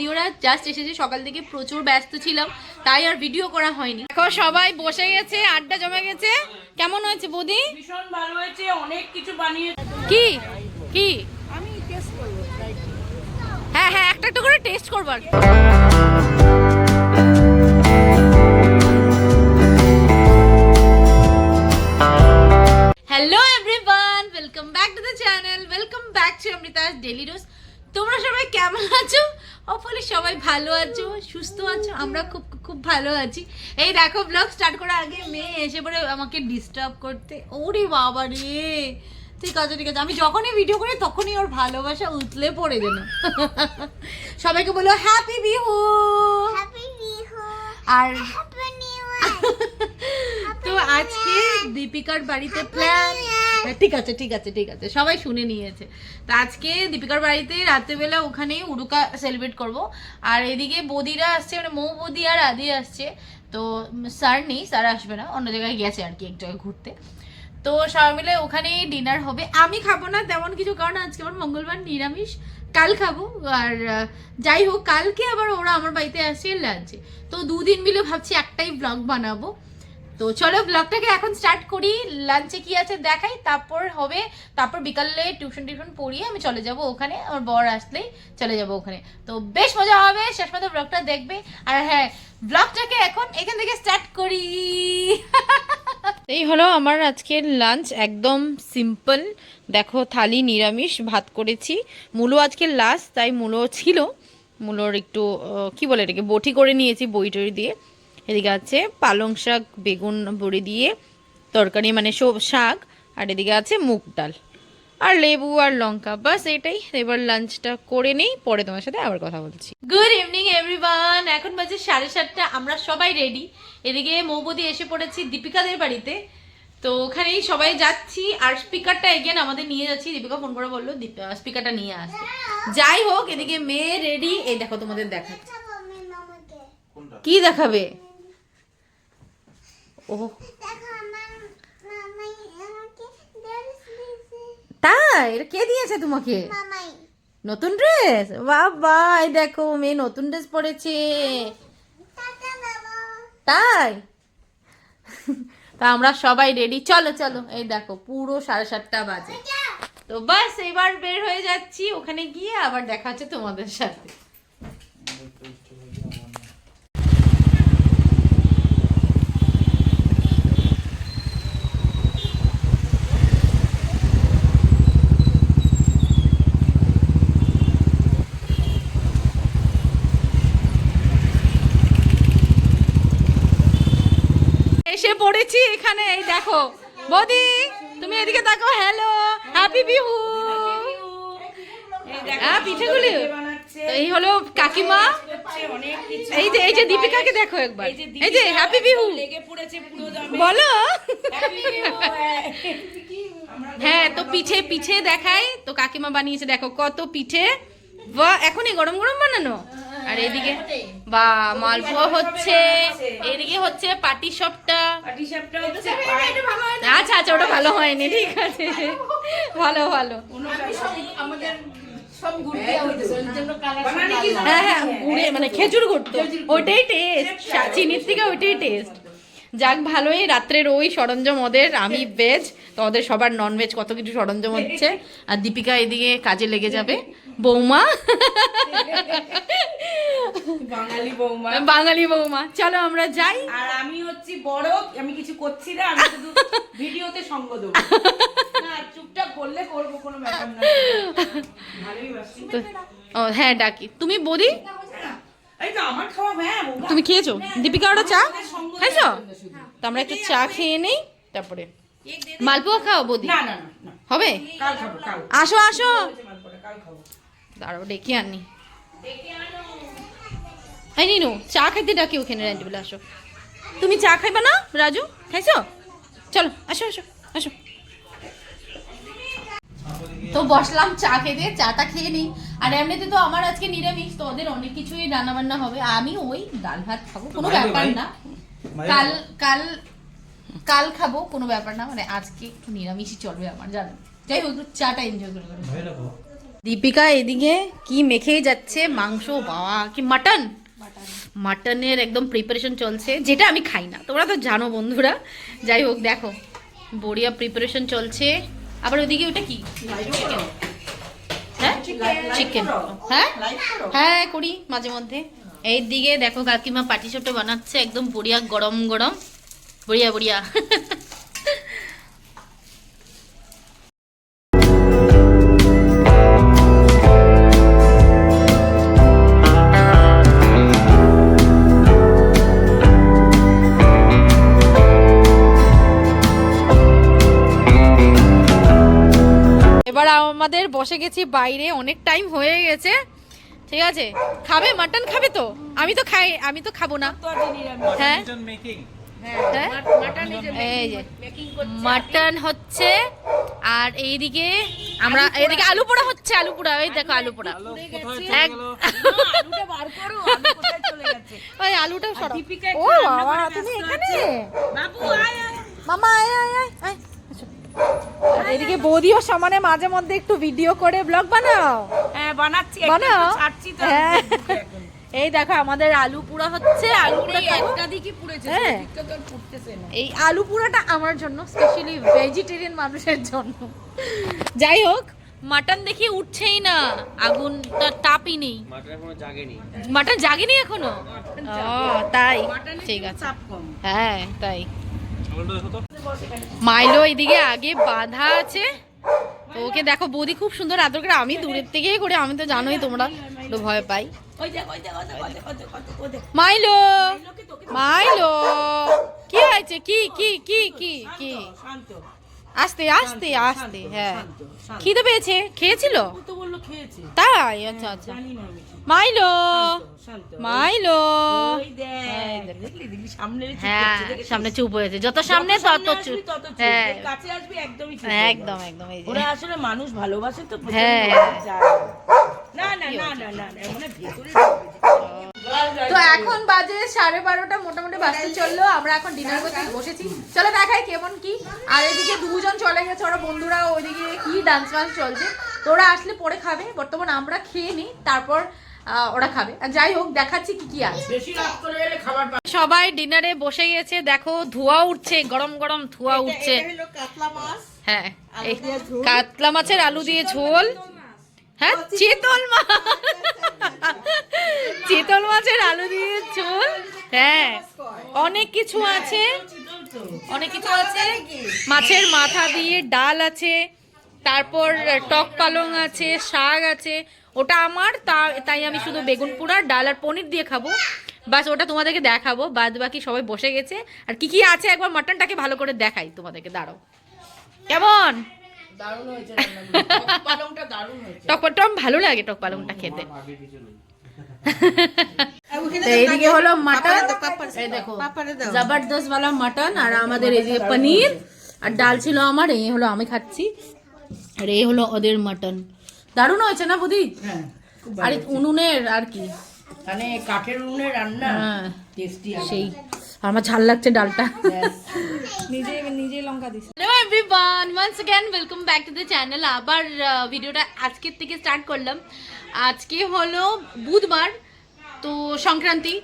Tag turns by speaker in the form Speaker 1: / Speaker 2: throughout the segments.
Speaker 1: বৌদি ওরা জাস্ট এসেছে, সকাল থেকে প্রচুর ব্যস্ত ছিলাম তাই আর ভিডিও করা হয়নি। এখন সবাই বসে গেছে, আড্ডা জমে গেছে। কেমন হয়েছে বৌদি?
Speaker 2: ভীষণ ভালো হয়েছে, অনেক কিছু বানিয়ে।
Speaker 1: কি কি
Speaker 2: আমি টেস্ট করব।
Speaker 1: হ্যাঁ হ্যাঁ, একটা একটা করে টেস্ট করবার। Hello everyone, welcome back to the channel, welcome back to Amrita's daily dose. তোমরা সবাই কেমন আছো? হোপফুলি সবাই ভালো আছো, সুস্থ আছো। আমরা খুব খুব ভালো আছি। এই দেখো, ব্লগ স্টার্ট করার আগে মেয়ে এসে পড়ে আমাকে ডিস্টার্ব করতে। ওরে বাবা রে, ঠিক আছে ঠিক আছে, আমি যখনই ভিডিও করি তখনই ওর ভালোবাসা উতলে পড়ে যেন। সবাইকে বলো হ্যাপি বিহু। আর তো আজকে দীপিকার বাড়িতে প্ল্যান। ঠিক আছে ঠিক আছে ঠিক আছে, সবাই শুনে নিয়েছে। তো আজকে দীপিকার বাড়িতে রাত্রেবেলা ওখানেই উড়ুকা সেলিব্রেট করব। আর এদিকে বদিরা আসছে, মানে মৌ বদি আর আদি আসছে। তো স্যার নেই, স্যার আসবে না, অন্য জায়গায় গেছে আর কি, এক জায়গায় ঘুরতে। তো সবাই মিলে ওখানেই ডিনার হবে। আমি খাবো না তেমন কিছু, কারণ আজকে আমার মঙ্গলবার, নিরামিষ। কাল খাবো। আর যাই হোক, কালকে আবার ওরা আমার বাড়িতে আসছে লাঞ্চে। তো দুদিন মিলে ভাবছি একটাই ব্লগ বানাবো। তো চলো ব্লগটাকে এখন স্টার্ট করি। লাঞ্চে কি আছে দেখাই, তারপর হবে। তারপর বিকালে টিউশন পড়িয়ে আমি চলে যাব ওখানে, আমার বর আসলেই চলে যাব ওখানে। তো বেশ মজা হবে, শেষ পর্যন্ত ব্লগটা দেখবে। আর হ্যাঁ, ব্লগটাকে এখন এখান থেকে স্টার্ট করি। এই হলো আমার আজকের লাঞ্চ, একদম সিম্পল। দেখো, থালি নিরামিষ, ভাত করেছি। মূলো আজকে লাস্ট, তাই মূলো ছিল। মূলোর একটু কি বলে এটাকে, বটি করে নিয়েছি বই টই দিয়ে। এদিকে আছে পালং শাক, বেগুন বড়ি দিয়ে তরকারি, মানে সব শাক। আর এদিকে আছে মুগ ডাল আর লেবু আর লঙ্কা, বাস এটাই। এবার লাঞ্চটা করে নেই, পরে তোমার সাথে আবার কথা বলছি। গুড ইভিনিং এভরিওয়ান, এখন বাজে 7:30। আমরা সবাই রেডি। এদিকে মৌবদি এসে পড়েছি দীপিকাদের বাড়িতে। তো ওখানেই সবাই যাচ্ছি। আর স্পিকারটা এগেন আমাদের নিয়ে যাচ্ছি, দীপিকা ফোন করে বললো স্পিকারটা নিয়ে আসতে। যাই হোক, এদিকে মেয়ে রেডি। এই দেখো, তোমাদের দেখাচ্ছি। কি দেখাবে? ও তাই, এটা কে দিয়েছে তোমাকে? নতুন ড্রেস? বাবা, এই দেখো মেয়ে নতুন ড্রেস পরেছে। তাই? তা আমরা সবাই রেডি, চলো চলো। এই দেখো, পুরো 7:30 বাজে। তো বাস এবার বের হয়ে যাচ্ছি, ওখানে গিয়ে আবার দেখা হচ্ছে তোমাদের সাথে। এসে পড়েছি এখানে। এই দেখো বৌদি, তুমি এদিকে দেখো। Hello, happy Bihu. হ্যাঁ, পিঠেগুলি। এই হলো কাকিমা। এই যে দীপিকাকে দেখো একবার। এই যে হ্যাপি বিহু বলো। হ্যাঁ, তো পিঠে দেখাই। তো কাকিমা বানিয়েছে, দেখো কত পিঠে। বাহ, এখনই গরম গরম বানানো। আর এদিকে বা মালপোয়া হচ্ছে, এদিকে হচ্ছে পাটিসাপটা। আচ্ছা আচ্ছা, ওটা ভালো হয়নি, ঠিক আছে। ভালো ভালো। হ্যাঁ হ্যাঁ, গুড়ে মানে খেজুর গুড়, তো ওইটাই টেস্ট, চিনির থেকে ওইটাই টেস্ট। যাক, ভালোই। রাত্রের ওই সরঞ্জাম ওদের, আমি ভেজ, তো ওদের সবার নন ভেজ, কত কিছু সরঞ্জাম হচ্ছে। আর দীপিকা এদিকে কাজে লেগে যাবে, বৌমা, বাঙালি বৌমা। চলো আমরা যাই।
Speaker 2: আর আমি হচ্ছি বড়, আমি কিছু করছি না, আমি শুধু ভিডিওতে সঙ্গ দেবো। না, চুপচাপ করলে করবো, কোনো ব্যাপার না। ভালোই বাসি।
Speaker 1: ও হ্যাঁ, ডাকি। তুমি বৌদি,
Speaker 2: এই তো আমার খাওয়া। হ্যাঁ,
Speaker 1: তুমি খেয়েছো? দীপিকা ওটা চা খাইছো? তো আমরা একটু চা খেয়ে নেই, তারপরে মালপোয়া খাও বৌদি।
Speaker 2: না না না,
Speaker 1: হবে?
Speaker 2: কাল খাবো, কাল।
Speaker 1: আসো আসো,
Speaker 2: কাল খাবো।
Speaker 1: দাঁড়াও ডেকে আনি। এই নিনু, চা খাইতে ডাকি ওখানে রাঁধতে বলে। আসো, তুমি চা খাইবা না রাজু? খাইছো? চলো আসো আসো আসো। তো বসলাম চা খেতে, চাটা খেয়ে নিই। আর এমনিতে তো আমার আজকে নিরামিষ, তো ওদের অনেক কিছুই রান্না বান্না হবে। আমি ওই ডাল ভাত খাবো, কোনো ব্যাপার না। কাল কাল কাল খাবো, কোনো ব্যাপার না। মানে আজকে একটু নিরামিষই চলবে আমার, জানো। যাই হোক, চাটা এনজয় করে। দীপিকা এদিকে কি মেখেই যাচ্ছে, মাংস, বাবা কি মাটন, মাটনের একদম প্রিপারেশন চলছে, যেটা আমি খাই না, তোমরা তো জানো বন্ধুরা। যাই হোক দেখো বড়িয়া প্রিপারেশন চলছে। আবার ওইদিকে ওটা কি, চিকেন? হ্যাঁ চিকেন, হ্যাঁ হ্যাঁ করি মাঝে মধ্যে। এই দিকে দেখো কাকিমা পাটিসাপটা বানাচ্ছে, একদম বড়িয়া গরম গরম, বড়িয়া বড়িয়া। এবার আমাদের বসে গেছি বাইরে, অনেক টাইম হয়ে গেছে, ঠিক আছে। খাবে মাটন খাবে তো? আমি তো খাই, আমি তো খাবো না। হ্যাঁ এই যে মাটন হচ্ছে, আর এইদিকে আমরা এইদিকে আলু পোড়া হচ্ছে, আলু পোড়া, এই দেখো আলু পোড়া। ওই আলুটা সরাও। ও বাবা তুমি এখানে, মামা আয় আয় আয় আয়। আর এদিকে বৌদিও সমানে মাঝে মধ্যে একটু ভিডিও করে ব্লগ বানাও।
Speaker 2: হ্যাঁ বানাচ্ছি,
Speaker 1: বানাও।
Speaker 2: ছাড়ছি তো।
Speaker 1: এই দেখো আমাদের আলু পোড়া হচ্ছে, আলু পোড়া
Speaker 2: একটা দিকই পুড়েছে, ঠিকঠাক আর ফুটতেছে না।
Speaker 1: এই আলু পোড়াটা আমার জন্য, স্পেশালি ভেজিটেরিয়ান মানুষের জন্য। যাই হোক মাটন দেখি উঠছেই না, আগুনটা তাপই নেই, মাটন জাগেনি এখনো। ও তাই, ঠিক আছে, হ্যাঁ তাই। মাইলো এদিকে আগে বাঁধা আছে, তো ওকে দেখো বৌদি খুব সুন্দর আদর করে, আমি দূরের থেকেই করে, আমি তো জানোই তোমরা একটু ভয় পাই। মাইলো মাইলো কি হয়েছে, কি কি কি কি কি? আস্তে আস্তে আস্তে, হ্যাঁ খিদে পেয়েছে, খেয়েছিল তাই, আচ্ছা আচ্ছা। মাইলো মাইলো, হ্যাঁ সামনে চুপ হয়েছে, যত সামনে তত চুপ, হ্যাঁ একদম একদম। এই যে
Speaker 2: আসলে মানুষ ভালোবাসে তো,
Speaker 1: হ্যাঁ
Speaker 2: না না না না না মানে ভেতরে।
Speaker 1: তো এখন বাজে 12:30 মোটামুটি বাজতে চললো, আমরা এখন ডিনার করতে বসেছি, চলো দেখাই কেমন কি। আর এদিকে দুজন চলে গেছে, ওরা বন্ধুরা ওইদিকে কি ডান্স ফান্স চলছে, তো ওরা আসলে পরে খাবে, বর্তমান আমরা খেয়ে নিই তারপর ওরা খাবে। আর যাই হোক দেখাচ্ছি কি কি আছে। সবাই ডিনারে বসে গেছে, দেখো ধোঁয়া উঠছে, গরম গরম ধোঁয়া উঠছে। হ্যাঁ এই কাতলা মাছের আলু দিয়ে ঝোল, হ্যাঁ চিতল মাছ, চিতল মাছের আলু দিয়ে ঝোল, হ্যাঁ অনেক কিছু আছে, অনেক কিছু আছে। মাছের মাথা দিয়ে ডাল আছে, তারপর টক পালং আছে, শাক আছে, ওটা আমার, তাই আমি শুধু বেগুন পোড়া ডাল আর পনির দিয়ে খাবো, বাস ওটা তোমাদেরকে দেখাবো। বাদ বাকি সবাই বসে গেছে, আর কি কি আছে একবার মাটনটাকে ভালো করে দেখাই তোমাদেরকে, দাঁড়াও। কেমন টক পালং ভালো লাগে, টক পালংটা খেতে। এইদিকে হলো মাটন, এই দেখো জবরদস্ত वाला মাটন, আর আমাদের এই যে পনির আর ডাল ছিল আমার, এই হলো আমি খাচ্ছি, আর এই হলো ওদের মাটন। দারুণ হয়েছে না বৌদি? আর উনুনের আর কি,
Speaker 2: মানে কাঠের উনুনে রান্না, টেস্টি
Speaker 1: সেই। আমার ঝাল লাগছে ডালটা,
Speaker 2: নিজে নিজে লঙ্কা দিছি।
Speaker 1: Hello everyone, once again welcome back to the channel. আবার ভিডিওটা আজকের থেকে স্টার্ট করলাম। আজকে হলো বুধবার, তো সংক্রান্তি,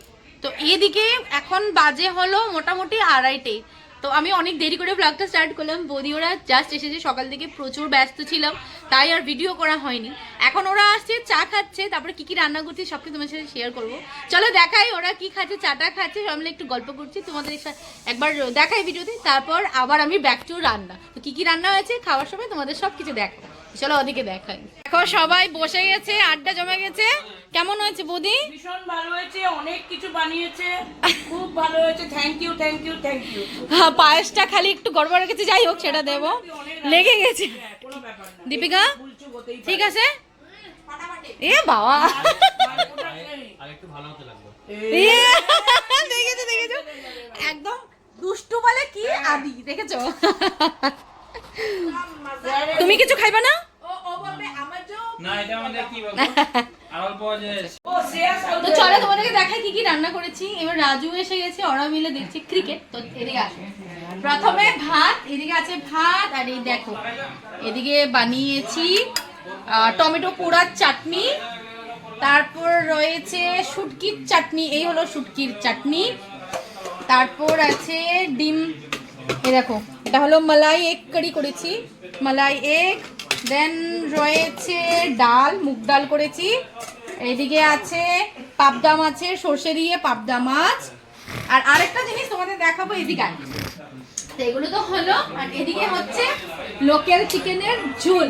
Speaker 1: তো এদিকে এখন বাজে হলো মোটামুটি 2:30। তো আমি অনেক দেরি করে ব্লগটা স্টার্ট করলাম, বৌদি ওরা জাস্ট এসেছে, সকাল থেকে প্রচুর ব্যস্ত ছিলাম তাই আর ভিডিও করা হয়নি। এখন ওরা আসছে, চা খাচ্ছে, তারপরে কি কি রান্না করছি সব কিছু তোমার সাথে শেয়ার করবো। চলো দেখাই ওরা কি খাচ্ছে, চাটা খাচ্ছে, সব মিলে একটু গল্প করছি, তোমাদের একবার দেখাই ভিডিওতে, তারপর আবার আমি ব্যাক টু রান্না। তো কি কি রান্না হয়েছে খাওয়ার সময় তোমাদের সব কিছু দেখো, চলো ওদিকে দেখাই। দেখো সবাই বসে গেছে, আড্ডা জমে গেছে। কেমন হয়েছে বৌদি?
Speaker 2: ভীষণ ভালো হয়েছে, অনেক কিছু বানিয়েছে, খুব ভালো হয়েছে, thank you thank you thank you.
Speaker 1: হ্যাঁ পায়েসটা খালি একটু গড়বড় গেছে, যাই হোক সেটা দেবো, লেগে গেছে। দীপিকা ঠিক আছে? এ বাবা দেখেছো দেখেছো, একদম দুষ্টু বলে কি আদি, দেখেছো? তুমি কিছু খাইবা না? তো চলো তোমাদেরকে দেখাই কি কি রান্না করেছি। এবার রাজু এসে গেছে, ওরা মিলে দেখছি ক্রিকেট। তো এদিকে আসো, প্রথমে ভাত, এদিকে আছে ভাত, আর এই দেখো এদিকে বানিয়েছি টমেটো পোড়ার চাটনি, তারপর রয়েছে শুটকির চাটনি, এই হলো শুটকির চাটনি, তারপর আছে ডিম, এই দেখো এটা হলো মালাই এগ কারি করেছি, মালাই এগ, দেন রয়েছে ডাল, মুগ ডাল করেছি, এইদিকে আছে পাবদা মাছের সর্ষে দিয়ে পাবদা মাছ, আর আরেকটা জিনিস তোমাদের দেখাবো এদিকে, তো এগুলো তো হলো, আর এদিকে হচ্ছে লোকাল চিকেনের ঝোল,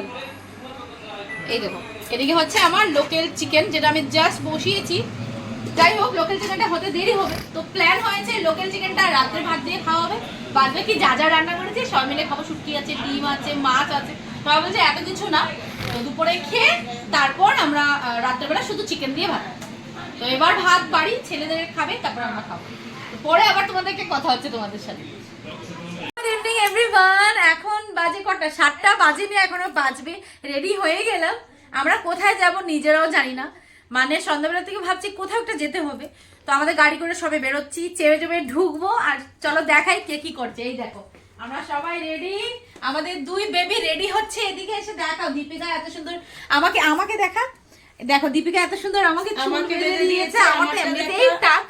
Speaker 1: এই দেখো এদিকে হচ্ছে আমার লোকাল চিকেন যেটা আমি জাস্ট বসিয়েছি। যাই হোক লোকাল চিকেনটা হতে দেরি হবে, তো প্ল্যান হয়েছে লোকাল চিকেনটা রাত্রে ভাত দিয়ে খাওয়া হবে, বাদ বাকি যা যা রান্না করেছি সবাই মিলে খাবো, শুটকি আছে, ডিম আছে, মাছ আছে, সবাই বলছে এত কিছু না, তো দুপুরে খেয়ে তারপর আমরা রাত্রেবেলা শুধু চিকেন দিয়ে ভাত, তো এবার ভাত বাড়ি ছেলেদের খাবে, তারপর আমরা খাবো, পরে আবার তোমাদেরকে কথা হচ্ছে তোমাদের সাথে। গুড ইভিনিং এভরিওয়ান, এখন বাজে কটা, 7টা বাজেনি, এখনো বাজবে, রেডি হয়ে গেলাম, আমরা কোথায় যাব নিজেরাও জানি না, মানে সন্ধ্যাবেলা থেকে ভাবছি কোথাও একটা যেতে হবে, তো আমাদের গাড়ি করে সবাই বেরোচ্ছি, চেপে চেপে ঢুকবো, আর চলো দেখাই কে কি করছে। এই দেখো আমরা সবাই রেডি, আমাদের 2 বেবি রেডি হচ্ছে, এদিকে এসে দেখাও, দীপিকা এত সুন্দর আমাকে আমাকে দেখা, দেখো দীপিকা এত সুন্দর আমাকে চুল বেঁধে দিয়েছে, আমার তো এমনিতেই টাক,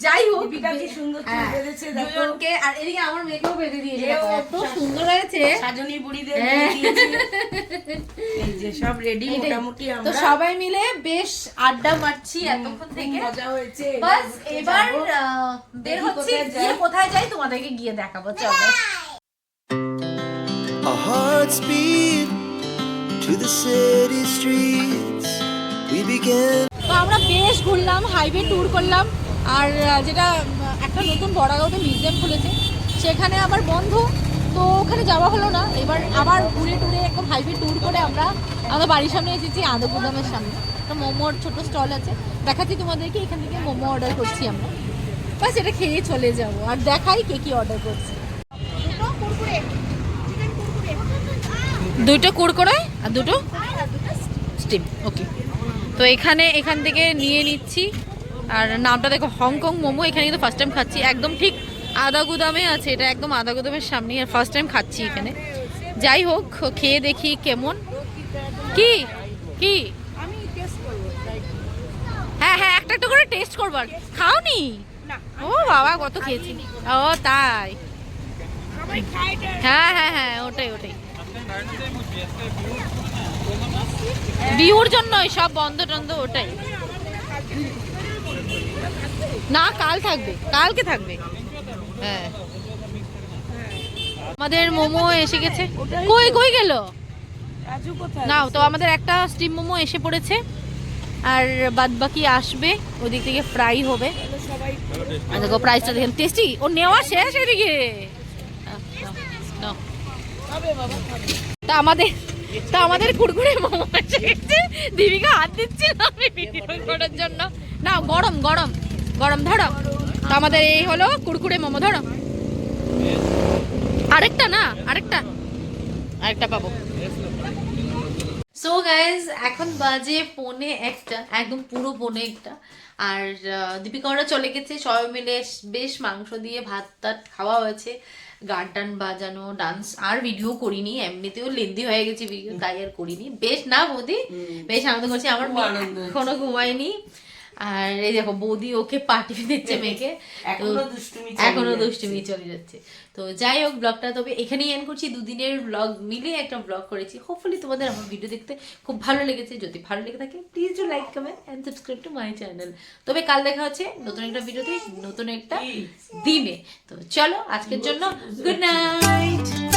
Speaker 1: যাই হোক
Speaker 2: দীপিকা কি সুন্দর চুল বেঁধেছে দেখো,
Speaker 1: দুজনকে, আর এদিকে আমার মেয়েকেও বেঁধে দিয়েছে, এত সুন্দর হয়েছে,
Speaker 2: সাজনী বুড়িদের বেঁধে দিয়েছে, এই যে সব রেডি মোটামুটি,
Speaker 1: তো
Speaker 2: আমরা
Speaker 1: সবাই মিলে বেশ আড্ডা মারছি এতক্ষণ থেকে,
Speaker 2: মজা হয়েছে,
Speaker 1: বাস এবার বের হচ্ছি, গিয়ে কোথায় যাই তোমাদেরকে গিয়ে দেখাবো, চলো।
Speaker 3: Our hearts beat to the city streets. We began.
Speaker 1: তো আমরা বেশ ঘুরলাম, হাইওয়ে ট্যুর করলাম, আর যেটা একটা নতুন বড়াগাঁওতে মিউজিয়াম খুলেছে সেখানে আবার বন্ধ, তো ওখানে যাওয়া হলো না, এবার আবার ঘুরে টুরে একদম হাইওয়ে ট্যুর করে আমরা আমাদের বাড়ির সামনে এসেছি, আদগুদামের সামনে একটা মোমোর ছোট স্টল আছে, দেখাচ্ছি তোমাদেরকে, এখান থেকে মোমো অর্ডার করছি আমরা, বাস এটা খেয়ে চলে যাবো, আর দেখাই কে কি অর্ডার করছি। 2টো কুড়কুড়ে আর 2টো স্টিম, ওকে। তো এখান থেকে নিয়ে নিচ্ছি, আর নামটা দেখো হংকং মোমো, এখানে কিন্তু ফার্স্ট টাইম খাচ্ছি, একদম ঠিক আদাগুদামে আছে, এটা একদম আদাগুদামের সামনে, আর ফার্স্ট টাইম খাচ্ছি এখানে, যাই হোক খেয়ে দেখি কেমন কি কি, হ্যাঁ হ্যাঁ একটা একটা করে টেস্ট করবার, খাওনি? ও বাবা কত খেয়েছি, ও তাই, হ্যাঁ হ্যাঁ হ্যাঁ ওটাই ওটাই, বিহুর জন্যই সব বন্ধ টন্ধ, ওটাই না, কাল থাকবে, কালকে থাকবে, হ্যাঁ। আমাদের মোমো এসে গেছে, কই কই গেল নাও, তো আমাদের একটা স্টিম মোমো এসে পড়েছে, আর বাদ বাকি আসবে, ওদিক থেকে ফ্রাই হবে, দেখো প্রাইসটা দেখেন, টেস্টি, ও নেওয়া শেষ এদিকে, তা আমাদের কুড়কুড়ে মোমো এসে গেছে, দীপিকা হাত দিচ্ছে না আমি ভিডিও করার জন্য, না গরম গরম গরম, ধরো, তো আমাদের এই হলো কুড়কুড়ে মোমো, ধরো আরেকটা, না আরেকটা পাবো। সো গাইজ এখন বাজে 1:45, একদম পুরো 1:45, আর দীপিকা ওরা চলে গেছে, সবাই মিলে বেশ মাংস দিয়ে ভাত টাত খাওয়া হয়েছে, গান টান বাজানো, ডান্স, আর ভিডিও করিনি, এমনিতেও লেন্দি হয়ে গেছে ভিডিও, তাই আর করিনি, বেশ না বৌদি, বেশ আনন্দ করছি, আমার এখনো ঘুমায়নি, আর এই দেখো বৌদি ওকে পার্টি দিচ্ছে মেয়েকে, এখনো দুষ্টুমি চলে যাচ্ছে। তো যাই হোক ব্লগটা তবে এখানেই এন্ড করছি, 2 দিনের ব্লগ মিলিয়ে একটা ব্লগ করেছি, হোপফুলি তোমাদের আমার ভিডিও দেখতে খুব ভালো লেগেছে, যদি ভালো লেগে থাকে please do like comment and subscribe to my channel. তবে কাল দেখা হচ্ছে নতুন একটা ভিডিওতে, নতুন একটা দিনে, তো চলো আজকের জন্য গুড নাইট।